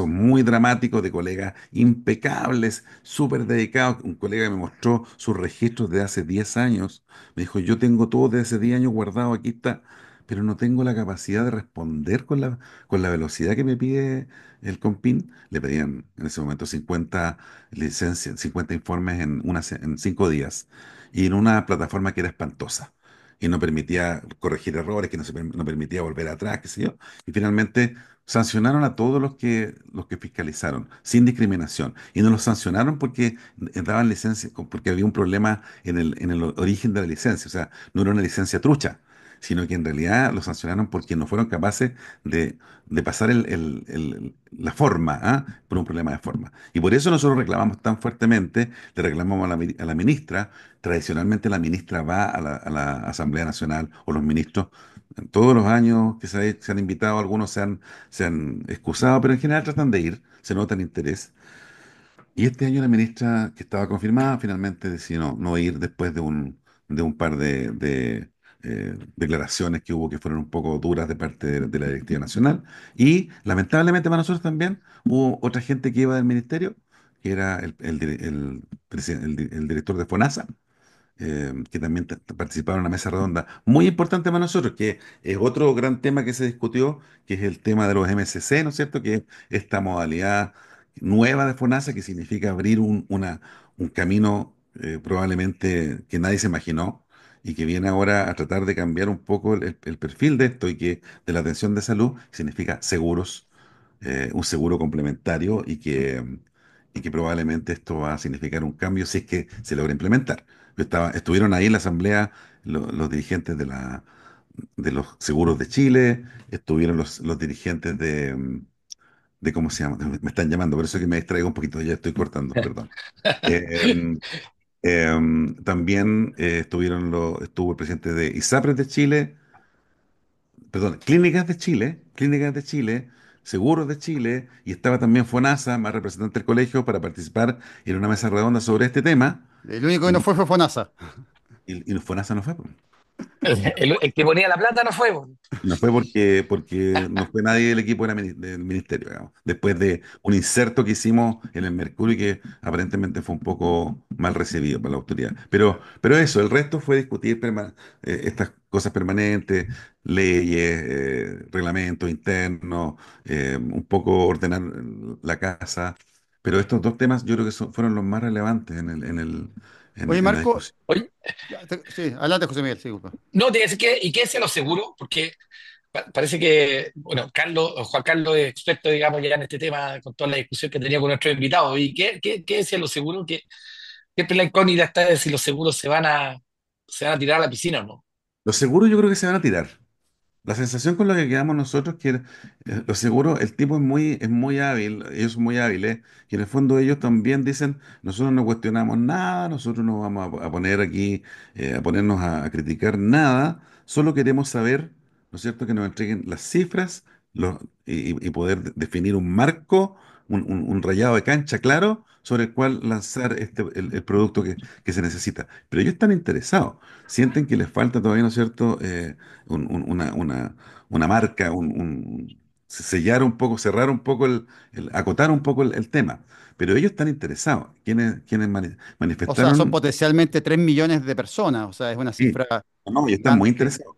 muy dramáticos de colegas impecables, súper dedicados. Un colega me mostró sus registros de hace 10 años. Me dijo, yo tengo todo de hace 10 años guardado, aquí está, pero no tengo la capacidad de responder con la velocidad que me pide el Compin. Le pedían en ese momento 50 licencias, 50 informes en 5 días, y en una plataforma que era espantosa. Y no permitía corregir errores, que no permitía volver atrás, qué sé yo. Y finalmente sancionaron a todos los que fiscalizaron, sin discriminación. Y no los sancionaron porque daban licencia, porque había un problema en el origen de la licencia. O sea, no era una licencia trucha, sino que en realidad los sancionaron porque no fueron capaces de pasar la forma, ¿ah? Por un problema de forma. Y por eso nosotros reclamamos tan fuertemente, le reclamamos a la ministra. Tradicionalmente la ministra va a la Asamblea Nacional, o los ministros, en todos los años que se han invitado, algunos se han excusado, pero en general tratan de ir, se nota el interés. Y este año la ministra, que estaba confirmada, finalmente decidió no ir, después de un par de declaraciones que hubo, que fueron un poco duras de parte de la directiva nacional. Y lamentablemente para nosotros también hubo otra gente que iba del ministerio, que era el director de FONASA, que también participaron en una mesa redonda muy importante para nosotros, que es otro gran tema que se discutió, que es el tema de los MSC, ¿no es cierto? Que es esta modalidad nueva de FONASA, que significa abrir un camino probablemente que nadie se imaginó, y que viene ahora a tratar de cambiar un poco el perfil de esto, y que de la atención de salud significa seguros, un seguro complementario, y que probablemente esto va a significar un cambio si es que se logra implementar. Estuvieron ahí en la asamblea los dirigentes de los seguros de Chile, estuvieron los dirigentes de ¿cómo se llama? Me están llamando, por eso es que me distraigo un poquito, ya estoy cortando, perdón. Eh, También estuvo el presidente de ISAPRES de Chile, perdón, Clínicas de Chile, Seguros de Chile, y estaba también FONASA, más representante del colegio, para participar en una mesa redonda sobre este tema. El único que no Y, fue FONASA. y FONASA no fue, po. El que ponía la plata no fue, po. Y no fue porque no fue nadie del equipo del ministerio, digamos. Después de un inserto que hicimos en el Mercurio, que aparentemente fue un poco mal recibido por la autoridad. Pero eso, el resto fue discutir estas cosas permanentes, leyes, reglamentos internos, un poco ordenar la casa. Pero estos dos temas yo creo que fueron los más relevantes Oye, en la Marco, discusión. Oye, sí, adelante, José Miguel, sí, disculpa. no, te decía que, ¿y qué decía lo seguro? Porque parece que, bueno, Juan Carlos es experto, digamos, ya en este tema, con toda la discusión que tenía con nuestros invitados. ¿Y qué decía lo seguro? ¿Qué siempre la incógnita está de si los seguros se van a tirar a la piscina o no. Los seguros yo creo que se van a tirar. La sensación con la que quedamos nosotros que lo seguro, el tipo es muy hábil, ellos son muy hábiles, y en el fondo ellos también dicen, nosotros no cuestionamos nada, nosotros no vamos a poner aquí, a ponernos a criticar nada, solo queremos saber, ¿no es cierto?, que nos entreguen las cifras y poder definir un marco, un rayado de cancha claro sobre el cual lanzar el producto que se necesita. Pero ellos están interesados, sienten que les falta todavía, ¿no es cierto?, una marca, sellar un poco, cerrar un poco, acotar un poco el tema. Pero ellos están interesados. Quienes O sea, son manifestaron, potencialmente 3 millones de personas, o sea, es una sí, cifra no, ellos están muy gigante. interesados.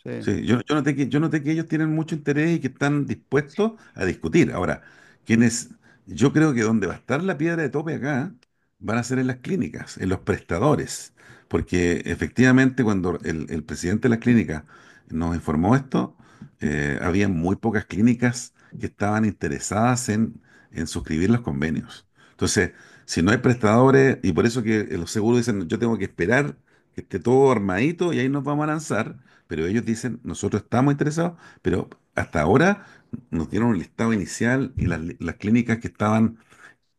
Sí. Sí, yo noté que ellos tienen mucho interés y que están dispuestos a discutir. Ahora, quienes, yo creo que donde va a estar la piedra de tope acá van a ser en las clínicas, en los prestadores, porque efectivamente cuando el presidente de las clínicas nos informó esto, había muy pocas clínicas que estaban interesadas en suscribir los convenios. Entonces, si no hay prestadores, y por eso que los seguros dicen, yo tengo que esperar que esté todo armadito y ahí nos vamos a lanzar, pero ellos dicen, nosotros estamos interesados, pero hasta ahora nos dieron un listado inicial y las clínicas que estaban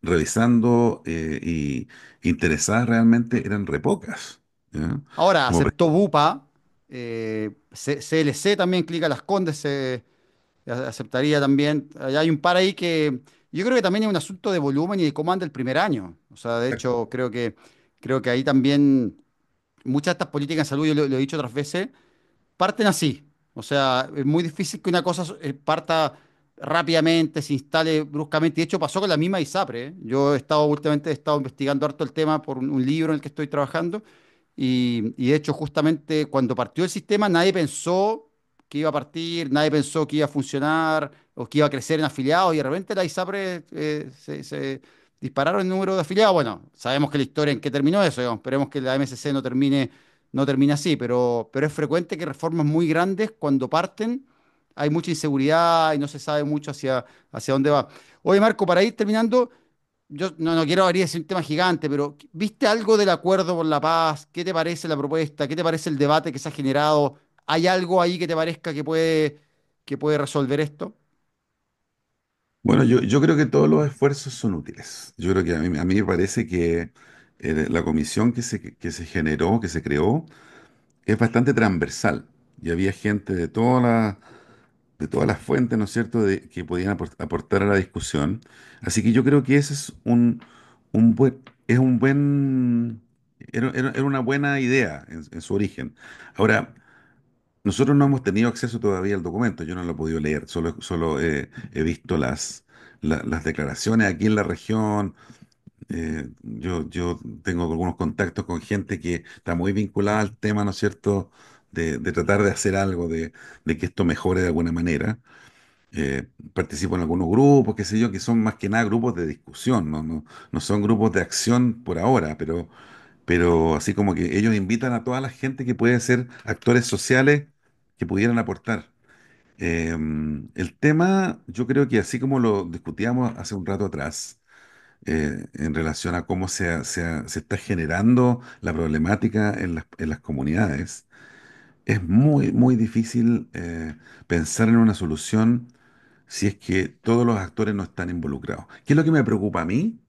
revisando y interesadas realmente eran re pocas. ¿Ya? Ahora, Como aceptó Bupa, CLC también, Clica Las Condes se aceptaría también. Hay un par ahí que yo creo que también es un asunto de volumen y de cómo anda el primer año. O sea, de hecho, creo que ahí también muchas de estas políticas en salud, yo lo he dicho otras veces, parten así. O sea, es muy difícil que una cosa parta rápidamente, se instale bruscamente. De hecho, pasó con la misma ISAPRE, ¿eh? Yo últimamente he estado investigando harto el tema por un libro en el que estoy trabajando. Y de hecho, justamente cuando partió el sistema, nadie pensó que iba a partir, nadie pensó que iba a funcionar o que iba a crecer en afiliados. Y de repente la ISAPRE se dispararon el número de afiliados. Bueno, sabemos que la historia en qué terminó eso, digamos. Esperemos que la MSC no termina así, pero es frecuente que reformas muy grandes, cuando parten, hay mucha inseguridad y no se sabe mucho hacia dónde va. Oye, Marco, para ir terminando, yo no quiero abrir ese tema gigante, pero ¿viste algo del acuerdo por la paz? ¿Qué te parece la propuesta? ¿Qué te parece el debate que se ha generado? ¿Hay algo ahí que te parezca que puede resolver esto? bueno, yo creo que todos los esfuerzos son útiles. Yo creo que a mí me parece que la comisión que se generó, que se creó, es bastante transversal. Y había gente de todas las fuentes, ¿no es cierto?, que podían aportar a la discusión. Así que yo creo que ese un buen, es un buen, era una buena idea en su origen. Ahora, nosotros no hemos tenido acceso todavía al documento, yo no lo he podido leer, solo he visto las declaraciones aquí en la región. Yo tengo algunos contactos con gente que está muy vinculada al tema, ¿no es cierto?, de tratar de hacer algo, de que esto mejore de alguna manera. Participo en algunos grupos, qué sé yo, que son más que nada grupos de discusión, no son grupos de acción por ahora, pero así como que ellos invitan a toda la gente que puede ser actores sociales que pudieran aportar. Eh, el tema, yo creo que así como lo discutíamos hace un rato atrás, en relación a cómo se está generando la problemática en las comunidades, es muy, muy difícil pensar en una solución si es que todos los actores no están involucrados. ¿Qué es lo que me preocupa a mí?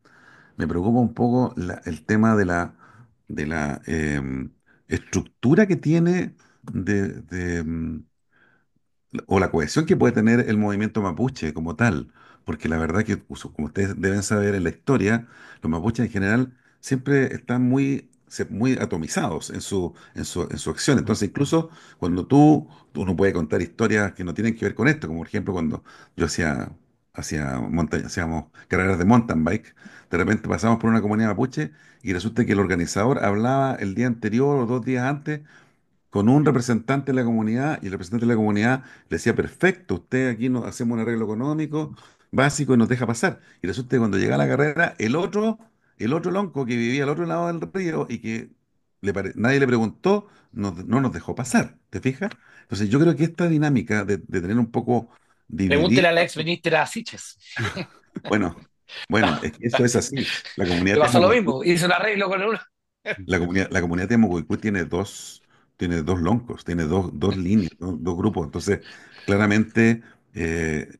Me preocupa un poco el tema de la estructura que tiene o la cohesión que puede tener el movimiento mapuche como tal, porque la verdad que, como ustedes deben saber en la historia, los mapuches en general siempre están muy atomizados en su acción. Entonces, incluso cuando tú no puedes contar historias que no tienen que ver con esto, como por ejemplo cuando yo hacíamos carreras de mountain bike, de repente pasamos por una comunidad mapuche y resulta que el organizador hablaba el día anterior o 2 días antes con un representante de la comunidad y el representante de la comunidad le decía, perfecto, usted aquí nos hacemos un arreglo económico básico y nos deja pasar. Y resulta que cuando llega a la carrera, el otro lonco que vivía al otro lado del río y que nadie le preguntó, no nos dejó pasar, ¿te fijas? Entonces yo creo que esta dinámica de tener un poco Pregúntele dividido, a la ex ministra Siches. bueno. Bueno, es que eso es así. La Me comunidad pasó lo Temuco mismo, hice un arreglo con uno. La comunidad de Mocoicú tiene dos loncos, tiene dos líneas, dos grupos. Entonces, claramente,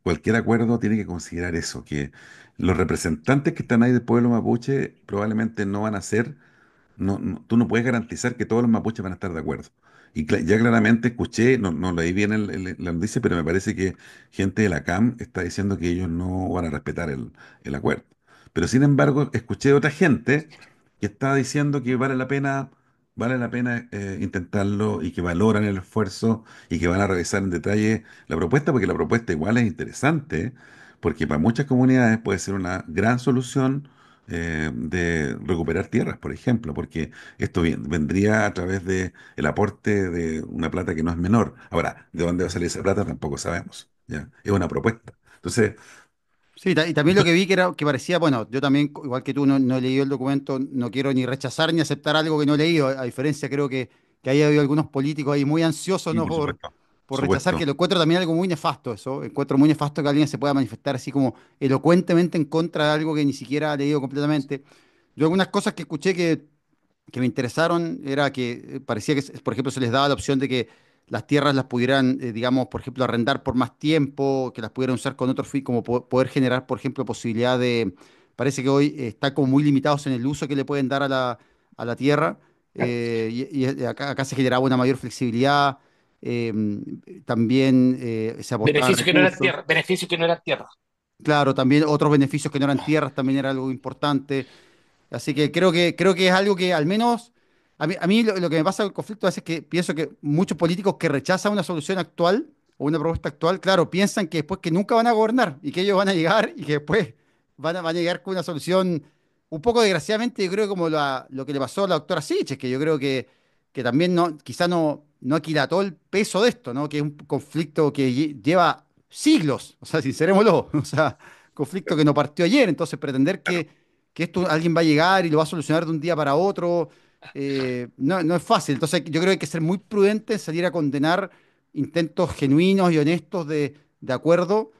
cualquier acuerdo tiene que considerar eso, que los representantes que están ahí del pueblo mapuche probablemente no van a ser, tú no puedes garantizar que todos los mapuches van a estar de acuerdo. Y ya claramente escuché, no leí bien la noticia, pero me parece que gente de la CAM está diciendo que ellos no van a respetar el acuerdo. Pero sin embargo, escuché de otra gente que está diciendo que vale la pena intentarlo y que valoran el esfuerzo y que van a revisar en detalle la propuesta, porque la propuesta igual es interesante, porque para muchas comunidades puede ser una gran solución de recuperar tierras, por ejemplo, porque esto vendría a través de el aporte de una plata que no es menor. Ahora, ¿de dónde va a salir esa plata? Tampoco sabemos. ¿Ya? Es una propuesta. Entonces, Sí, y también lo que vi que era que parecía, bueno, yo también, igual que tú, no he leído el documento, no quiero ni rechazar ni aceptar algo que no he leído. A diferencia, creo que ahí ha habido algunos políticos ahí muy ansiosos, sí, ¿no? por supuesto. Por Por rechazar, que supuesto. lo encuentro también algo muy nefasto eso. Encuentro muy nefasto que alguien se pueda manifestar así como elocuentemente en contra de algo que ni siquiera ha leído completamente. Yo algunas cosas que escuché que me interesaron era que parecía que, por ejemplo, se les daba la opción de que las tierras las pudieran, digamos, por ejemplo, arrendar por más tiempo, que las pudieran usar con otro fin, como poder generar, por ejemplo, posibilidad de, parece que hoy están como muy limitados en el uso que le pueden dar a la tierra, y acá se generaba una mayor flexibilidad, eh, también se aportaban Beneficio que no eran recursos, tierra, beneficio que no eran tierra. claro, también otros beneficios que no eran tierras también era algo importante. Así que creo que es algo que al menos a mí lo que me pasa con el conflicto a veces es que pienso que muchos políticos que rechazan una solución actual o una propuesta actual, claro, piensan que después que nunca van a gobernar y que ellos van a llegar y que después van a llegar con una solución un poco desgraciadamente, yo creo como lo que le pasó a la doctora Siches, que yo creo que también no, quizá no aquilató el peso de esto, ¿no? Que es un conflicto que lleva siglos, o sea, sincerémoslo, o sea, conflicto que no partió ayer, entonces pretender que esto alguien va a llegar y lo va a solucionar de un día para otro, no es fácil. Entonces yo creo que hay que ser muy prudente en salir a condenar intentos genuinos y honestos de acuerdo,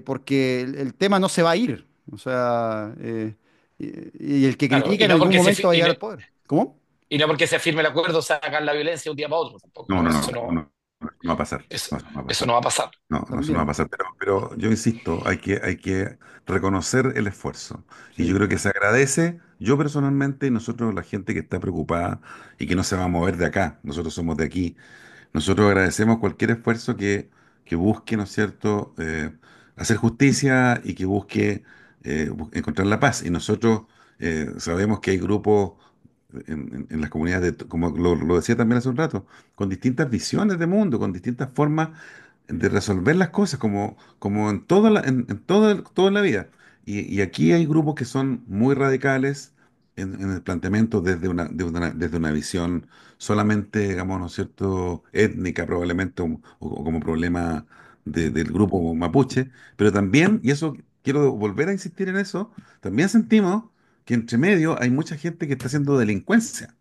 porque el tema no se va a ir. O sea, y el que Claro, critica en algún momento va a llegar al poder. ¿Cómo? y no porque se firme el acuerdo sacar la violencia de un día para otro tampoco, No, ¿no? no, no, Eso no, no, no va a pasar. eso, No, eso no va a eso pasar. no va a pasar. No, no, eso no va a También. pasar, pero yo insisto, hay que reconocer el esfuerzo. Y yo Sí. creo que se agradece, yo personalmente, y nosotros, la gente que está preocupada y que no se va a mover de acá, nosotros somos de aquí, nosotros agradecemos cualquier esfuerzo que busque, ¿no es cierto?, hacer justicia y que busque encontrar la paz. Y nosotros sabemos que hay grupos en las comunidades, como lo decía también hace un rato, con distintas visiones de mundo, con distintas formas de resolver las cosas, como en toda la vida. Y aquí hay grupos que son muy radicales en el planteamiento desde una visión solamente, digamos, ¿no es cierto?, étnica probablemente, o como problema del grupo mapuche, pero también, y eso quiero volver a insistir en eso, también sentimos que entre medio hay mucha gente que está haciendo delincuencia.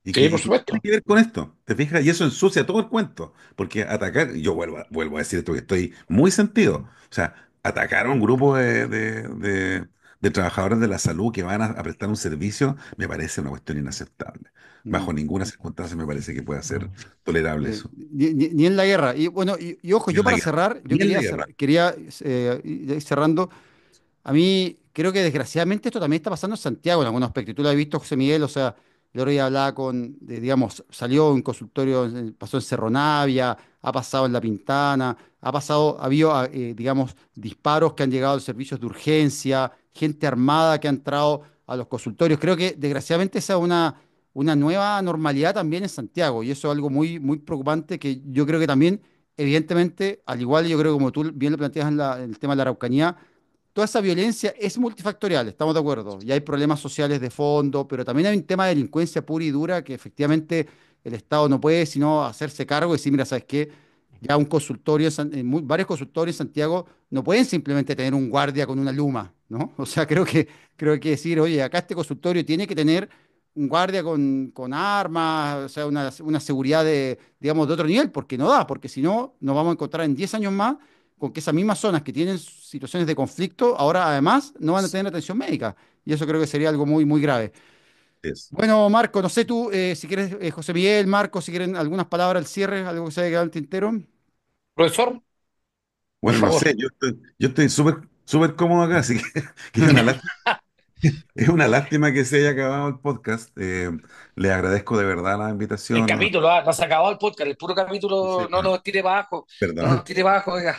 Y que, Sí, y por que tiene supuesto. que ver con esto, ¿te fijas? Y eso ensucia todo el cuento, porque atacar, yo vuelvo a decir esto que estoy muy sentido, o sea, atacar a un grupo de trabajadores de la salud que van a prestar un servicio, me parece una cuestión inaceptable. Mm. Bajo ninguna circunstancia me parece que pueda ser tolerable eso. Ni en la guerra. Y bueno, y ojo, Ni yo en la para guerra. cerrar, yo Ni en la quería, guerra. quería ir cerrando. A mí creo que desgraciadamente esto también está pasando en Santiago en algunos aspectos. Tú lo has visto, José Miguel, o sea, el otro día hablaba digamos, salió un consultorio, pasó en Cerro Navia, ha pasado en La Pintana, ha habido, digamos, disparos que han llegado a los servicios de urgencia, gente armada que ha entrado a los consultorios. Creo que desgraciadamente esa es una nueva normalidad también en Santiago y eso es algo muy, muy preocupante que yo creo que también, evidentemente, al igual yo creo que como tú bien lo planteas en el tema de la Araucanía, toda esa violencia es multifactorial, estamos de acuerdo, y hay problemas sociales de fondo, pero también hay un tema de delincuencia pura y dura que efectivamente el Estado no puede sino hacerse cargo y decir, mira, ¿sabes qué? Ya un consultorio, varios consultorios en Santiago no pueden simplemente tener un guardia con una luma, ¿no? O sea, creo que decir, oye, acá este consultorio tiene que tener un guardia con armas, o sea, una seguridad digamos, de otro nivel, porque no da, porque si no, nos vamos a encontrar en 10 años más con que esas mismas zonas que tienen situaciones de conflicto, ahora además no van a tener atención médica. Y eso creo que sería algo muy, muy grave. Es. Bueno, Marco, no sé tú, si quieres, José Miguel, Marco, si quieren algunas palabras al cierre, algo que se haya quedado en el tintero. Profesor, por Bueno, no favor. sé, yo estoy súper cómodo acá, así que es una lástima que se haya acabado el podcast. Les agradezco de verdad la El invitación. capítulo, no se ha acabado el podcast, el puro Sí, capítulo, no bueno, nos tire para abajo, no nos perdón. tire para abajo, oiga.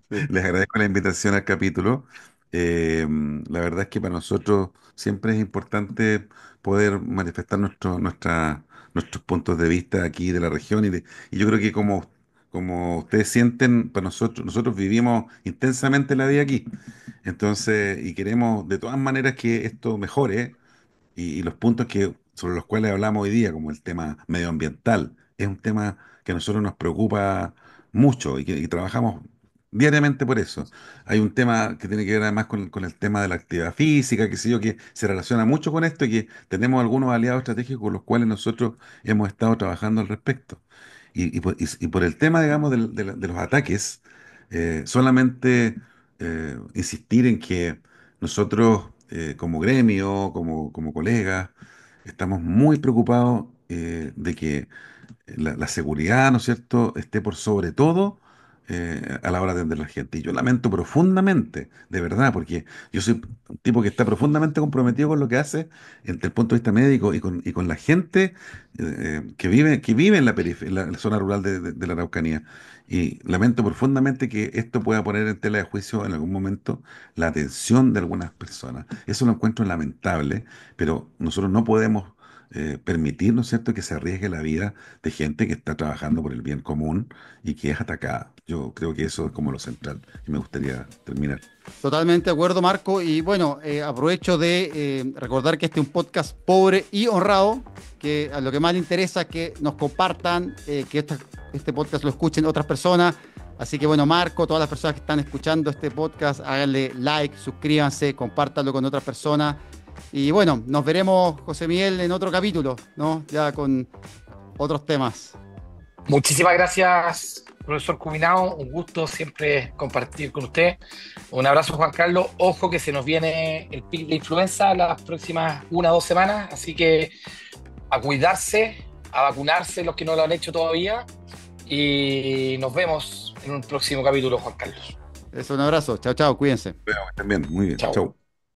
Sí, Les agradezco la invitación al capítulo. Eh, la verdad es que para nosotros siempre es importante poder manifestar nuestros puntos de vista aquí de la región y yo creo que como ustedes sienten, para nosotros vivimos intensamente la vida aquí. Entonces, y queremos de todas maneras que esto mejore y los puntos sobre los cuales hablamos hoy día, como el tema medioambiental, es un tema que a nosotros nos preocupa mucho y trabajamos diariamente por eso. Hay un tema que tiene que ver además con el tema de la actividad física, qué sé yo, que se relaciona mucho con esto y que tenemos algunos aliados estratégicos con los cuales nosotros hemos estado trabajando al respecto. Y por el tema, digamos, de los ataques, solamente insistir en que nosotros, como gremio, como colegas, estamos muy preocupados de que la seguridad, ¿no es cierto?, esté por sobre todo a la hora de atender a la gente. Y yo lamento profundamente, de verdad, porque yo soy un tipo que está profundamente comprometido con lo que hace desde el punto de vista médico y con la gente que vive en la zona rural de la Araucanía. Y lamento profundamente que esto pueda poner en tela de juicio en algún momento la atención de algunas personas. Eso lo encuentro lamentable, pero nosotros no podemos permitir, ¿no es cierto?, que se arriesgue la vida de gente que está trabajando por el bien común y que es atacada. Yo creo que eso es como lo central y me gustaría terminar. totalmente de acuerdo, Marco. Y bueno, aprovecho de recordar que este es un podcast pobre y honrado, que a lo que más le interesa es que nos compartan, que este podcast lo escuchen otras personas. Así que bueno, Marco, todas las personas que están escuchando este podcast, háganle like, suscríbanse, compártanlo con otras personas. Y bueno, nos veremos, José Miguel, en otro capítulo, ¿no? Ya con otros temas. Muchísimas gracias, profesor Cubinao. Un gusto siempre compartir con usted. Un abrazo, Juan Carlos. Ojo que se nos viene el pic de influenza las próximas 1 o 2 semanas, así que a cuidarse, a vacunarse los que no lo han hecho todavía. Y nos vemos en un próximo capítulo, Juan Carlos. Eso, un abrazo. Chao, chao, cuídense. Bueno, también, muy bien. Chao. Chau.